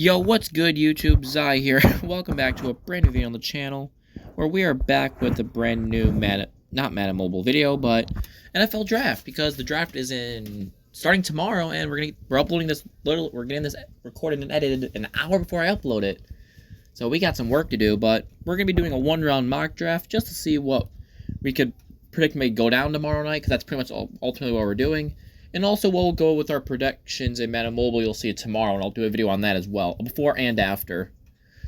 Yo, what's good, YouTube? Zai here. Welcome back to a brand new video on the channel, where we are back with a brand new not Madden Mobile video, but NFL Draft, because the draft is starting tomorrow, and we're uploading this we're getting this recorded and edited an hour before I upload it. So we got some work to do, but we're gonna be doing a one-round mock draft just to see what we could predict may go down tomorrow night, because that's pretty much ultimately what we're doing. And also, we'll go with our predictions in Madden Mobile. You'll see it tomorrow, and I'll do a video on that as well, before and after.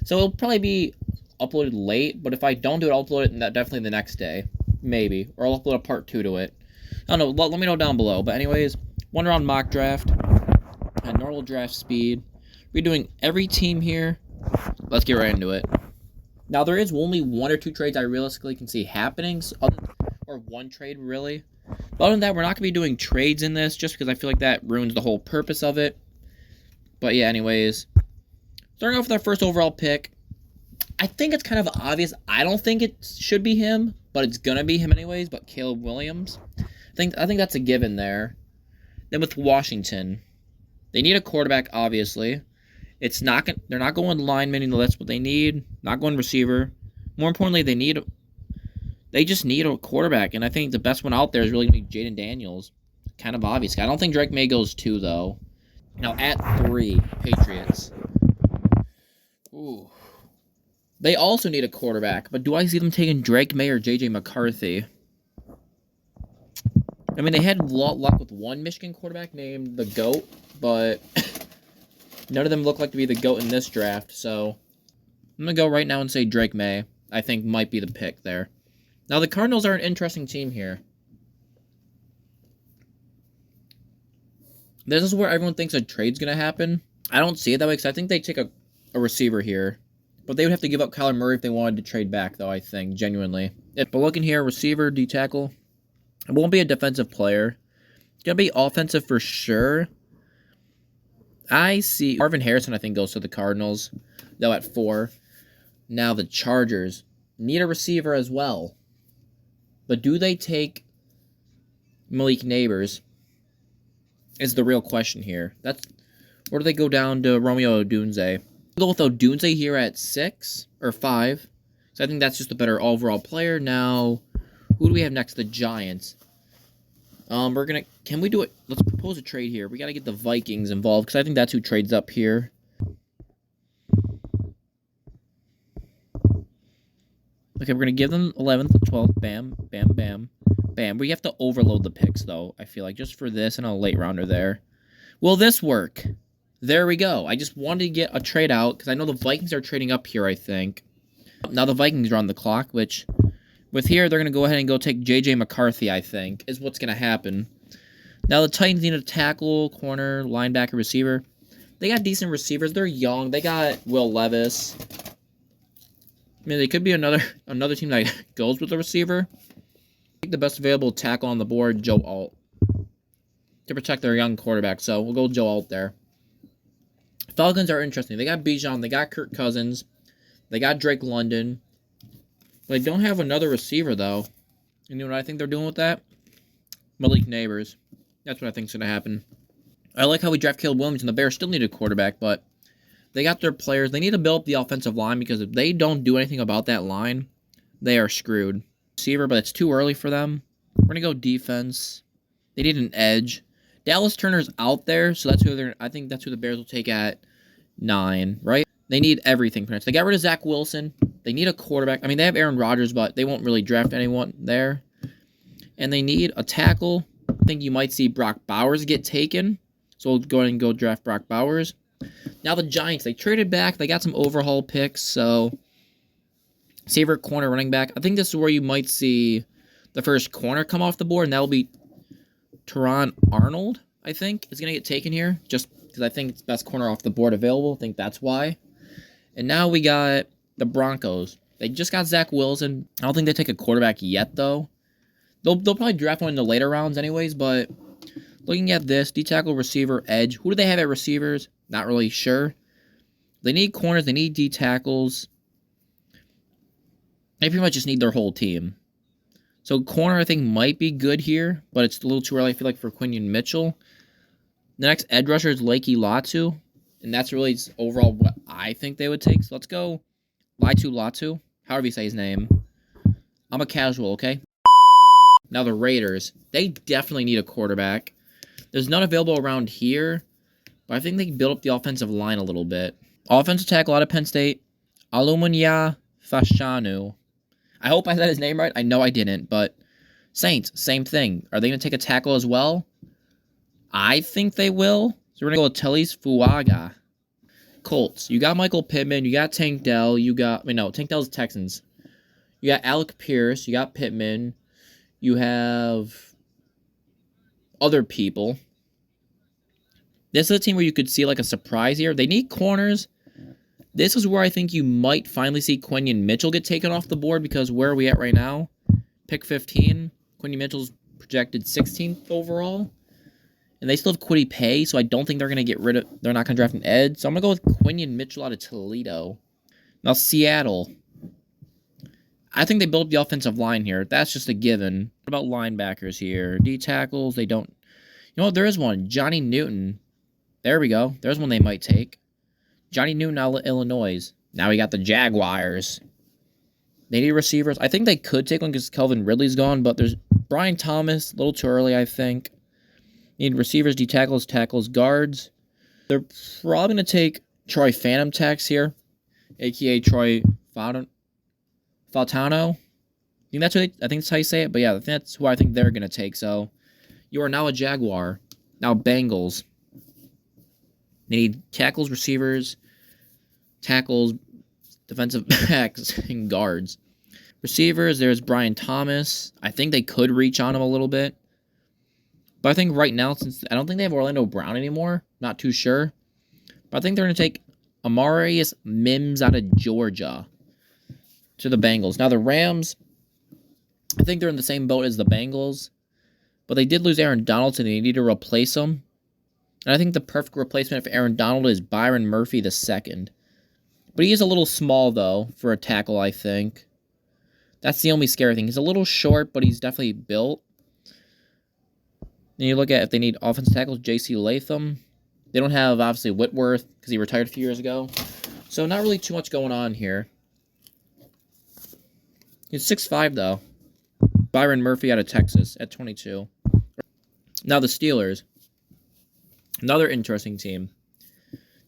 So it'll probably be uploaded late, but if I don't do it, I'll upload it definitely the next day. Maybe. Or I'll upload a part 2 to it. I don't know. Let me know down below. But anyways, one-round mock draft at normal draft speed. We're doing every team here. Let's get right into it. Now, there is only one or two trades I realistically can see happening, or one trade, really. But other than that, we're not going to be doing trades in this, just because I feel like that ruins the whole purpose of it. But yeah, anyways. Starting off with our first overall pick. I think it's kind of obvious. I don't think it should be him, but it's going to be him anyways. But Caleb Williams. I think that's a given there. Then with Washington. They need a quarterback, obviously. They're not going lineman, that's what they need. Not going receiver. More importantly, they just need a quarterback, and I think the best one out there is really going to be Jayden Daniels. Kind of obvious. I don't think Drake May goes 2, though. Now, at 3, Patriots. Ooh. They also need a quarterback, but do I see them taking Drake May or J.J. McCarthy? I mean, they had luck with one Michigan quarterback named the GOAT, but none of them look like to be the GOAT in this draft, so I'm going to go right now and say Drake May. I think might be the pick there. Now, the Cardinals are an interesting team here. This is where everyone thinks a trade's going to happen. I don't see it that way, because I think they take a receiver here. But they would have to give up Kyler Murray if they wanted to trade back, though, I think, genuinely. But looking here, receiver, D-tackle. It won't be a defensive player. It's going to be offensive for sure. I see Marvin Harrison, I think, goes to the Cardinals, though, at 4. Now, the Chargers need a receiver as well. But do they take Malik Nabers is the real question here. Or do they go down to Romeo Odunze? I'll go with Odunze here at 6 or 5. So I think that's just a better overall player. Now, who do we have next? The Giants. Can we do it? Let's propose a trade here. We got to get the Vikings involved, because I think that's who trades up here. Okay, we're going to give them 11th, 12th, bam, bam, bam, bam. We have to overload the picks, though, I feel like, just for this and a late rounder there. Will this work? There we go. I just wanted to get a trade out, because I know the Vikings are trading up here, I think. Now the Vikings are on the clock, which, with here, they're going to go ahead and go take J.J. McCarthy, I think, is what's going to happen. Now the Titans need a tackle, corner, linebacker, receiver. They got decent receivers. They're young. They got Will Levis. I mean, they could be another team that goes with a receiver. I think the best available tackle on the board, Joe Alt, to protect their young quarterback. So we'll go Joe Alt there. Falcons are interesting. They got Bijan. They got Kirk Cousins. They got Drake London. But they don't have another receiver, though. And you know what I think they're doing with that? Malik Nabers. That's what I think is going to happen. I like how we draft Caleb Williams, and the Bears still need a quarterback, but they got their players. They need to build up the offensive line, because if they don't do anything about that line, they are screwed. Receiver, but it's too early for them. We're going to go defense. They need an edge. Dallas Turner's out there, so I think that's who the Bears will take at 9, right? They need everything. They got rid of Zach Wilson. They need a quarterback. I mean, they have Aaron Rodgers, but they won't really draft anyone there. And they need a tackle. I think you might see Brock Bowers get taken. So we'll go ahead and go draft Brock Bowers. Now the Giants, they traded back. They got some overhaul picks. So, receiver, corner, running back. I think this is where you might see the first corner come off the board, and that will be Teron Arnold, I think, is going to get taken here. Just because I think it's best corner off the board available. I think that's why. And now we got the Broncos. They just got Zach Wilson. I don't think they take a quarterback yet, though. They'll probably draft one in the later rounds anyways, but looking at this, D-tackle, receiver, edge. Who do they have at receivers? Not really sure. They need corners. They need D-tackles. They pretty much just need their whole team. So corner, I think, might be good here, but it's a little too early, I feel like, for Quinion Mitchell. The next edge rusher is Lakey Latu. And that's really overall what I think they would take. So let's go Latu, however you say his name. I'm a casual, okay? Now the Raiders, they definitely need a quarterback. There's none available around here, but I think they can build up the offensive line a little bit. Offensive tackle out of Penn State, Alumunya Fashanu. I hope I said his name right. I know I didn't, but Saints, same thing. Are they going to take a tackle as well? I think they will. So we're going to go with Telis Fuaga. Colts, you got Michael Pittman, you got Tank Dell, Tank Dell's Texans. You got Alec Pierce, you got Pittman, you have other people. This is a team where you could see like a surprise here. They need corners. This is where I think you might finally see Quinion Mitchell get taken off the board, because where are we at right now? Pick 15. Quinion Mitchell's projected 16th overall. And they still have Kwity Paye, so I don't think they're going to they're not going to draft an edge. So I'm going to go with Quinion Mitchell out of Toledo. Now, Seattle. I think they built the offensive line here. That's just a given. What about linebackers here? D tackles, they don't. You know what? There is one. Johnny Newton. There we go. There's one they might take. Johnny Newton out of Illinois. Now we got the Jaguars. They need receivers. I think they could take one because Kelvin Ridley's gone, but there's Brian Thomas. A little too early, I think. Need receivers, D tackles, guards. They're probably going to take Troy Phantom Tax here, a.k.a. Troy Fautano. I think that's how you say it, but yeah, that's who I think they're going to take. So you are now a Jaguar. Now Bengals. They need tackles, receivers, tackles, defensive backs, and guards. Receivers, there's Brian Thomas. I think they could reach on him a little bit. But I think right now, since I don't think they have Orlando Brown anymore, not too sure. But I think they're going to take Amarius Mims out of Georgia to the Bengals. Now the Rams, I think they're in the same boat as the Bengals. But they did lose Aaron Donald, and they need to replace him. And I think the perfect replacement for Aaron Donald is Byron Murphy II. But he is a little small, though, for a tackle, I think. That's the only scary thing. He's a little short, but he's definitely built. Then you look at if they need offensive tackles, J.C. Latham. They don't have, obviously, Whitworth because he retired a few years ago. So not really too much going on here. He's 6'5", though. Byron Murphy out of Texas at 22. Now the Steelers. Another interesting team.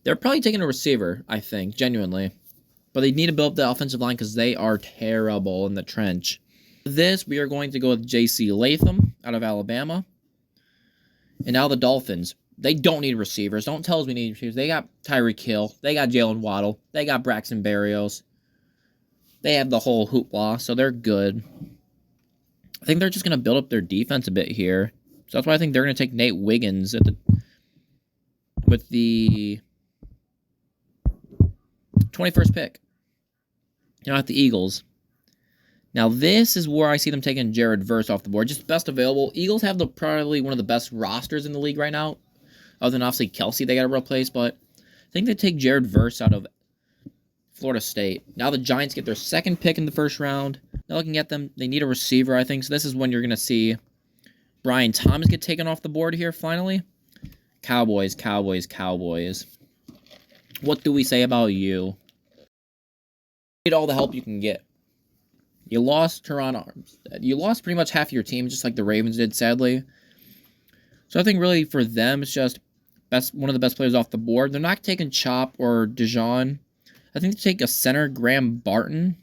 They're probably taking a receiver, I think, genuinely. But they need to build up the offensive line because they are terrible in the trench. This, we are going to go with J.C. Latham out of Alabama. And now the Dolphins. They don't need receivers. Don't tell us we need receivers. They got Tyreek Hill. They got Jalen Waddle. They got Braxton Berrios. They have the whole hoopla, so they're good. I think they're just going to build up their defense a bit here. So that's why I think they're going to take Nate Wiggins with the 21st pick. At the Eagles. Now, this is where I see them taking Jared Verse off the board. Just best available. Eagles have probably one of the best rosters in the league right now. Other than, obviously, Kelsey they got to replace. But I think they take Jared Verse out of Florida State. Now the Giants get their second pick in the first round. Now looking at them, they need a receiver, I think. So this is when you're going to see Brian Thomas get taken off the board here, finally. Cowboys. What do we say about you? Need all the help you can get. You lost Teron Arms. You lost pretty much half your team, just like the Ravens did, sadly. So I think really for them, it's just one of the best players off the board. They're not taking Chop or Dijon. I think they take a center, Graham Barton,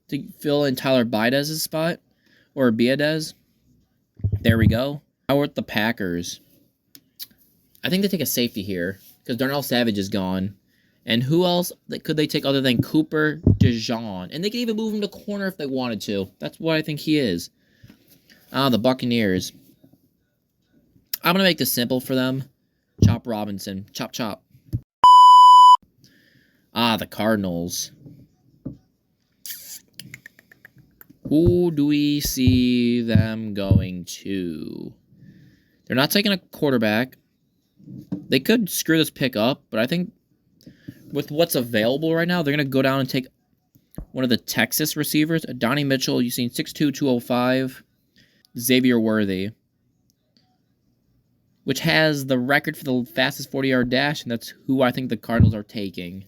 to fill in Tyler Baidez's spot. Or Biadez. There we go. Now we're at the Packers. I think they take a safety here, because Darnell Savage is gone. And who else could they take other than Cooper DeJean? And they could even move him to corner if they wanted to. That's what I think he is. The Buccaneers. I'm going to make this simple for them. Chop Robinson. Chop, chop. The Cardinals. Who do we see them going to? They're not taking a quarterback. They could screw this pick up, but I think with what's available right now, they're going to go down and take one of the Texas receivers. Donnie Mitchell, you've seen 6'2", 205. Xavier Worthy. which has the record for the fastest 40-yard dash, and that's who I think the Cardinals are taking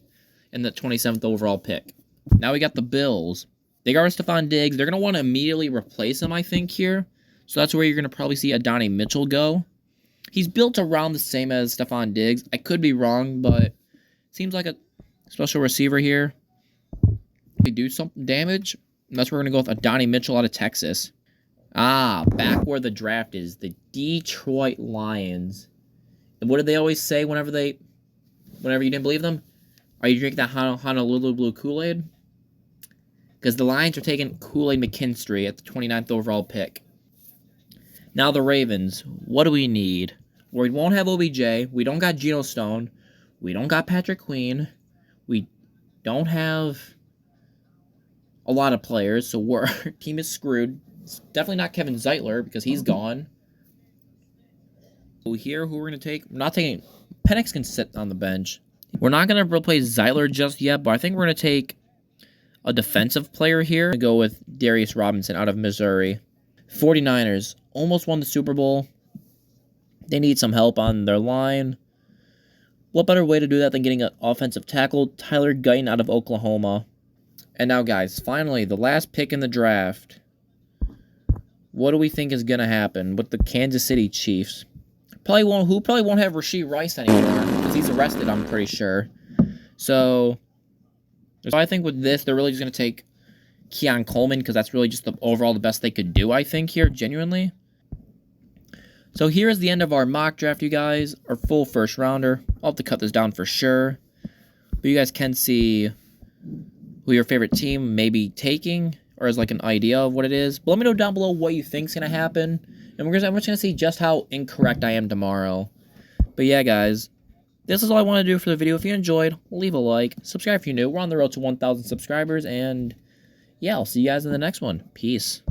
in the 27th overall pick. Now we got the Bills. They got Stephon Diggs. They're going to want to immediately replace him, I think, here. So that's where you're going to probably see Adonai Mitchell go. He's built around the same as Stephon Diggs. I could be wrong, but seems like a special receiver here. They do some damage. And that's where we're going to go with Adonai Mitchell out of Texas. Back where the draft is. The Detroit Lions. And what did they always say whenever you didn't believe them? Are you drinking that Honolulu Blue Kool-Aid? Because the Lions are taking Kool-Aid McKinstry at the 29th overall pick. Now the Ravens. What do we need? We won't have OBJ. We don't got Geno Stone. We don't got Patrick Queen. We don't have a lot of players, so our team is screwed. It's definitely not Kevin Zeitler because he's gone. So here, who we're going to take? We're not taking... Penix can sit on the bench. We're not going to replace Zeitler just yet, but I think we're going to take a defensive player here. To go with Darius Robinson out of Missouri. 49ers almost won the Super Bowl. They need some help on their line. What better way to do that than getting an offensive tackle? Tyler Guyton out of Oklahoma. And now, guys, finally, the last pick in the draft. What do we think is going to happen with the Kansas City Chiefs? Probably won't have Rashee Rice anymore because he's arrested, I'm pretty sure. So I think with this, they're really just going to take Keon Coleman because that's really just overall the best they could do, I think, here, genuinely. So here is the end of our mock draft, you guys. Our full first rounder. I'll have to cut this down for sure. But you guys can see who your favorite team may be taking, or as like an idea of what it is. But let me know down below what you think is going to happen. And I'm just going to see just how incorrect I am tomorrow. But yeah, guys, this is all I want to do for the video. If you enjoyed, leave a like. Subscribe if you're new. We're on the road to 1,000 subscribers. And yeah, I'll see you guys in the next one. Peace.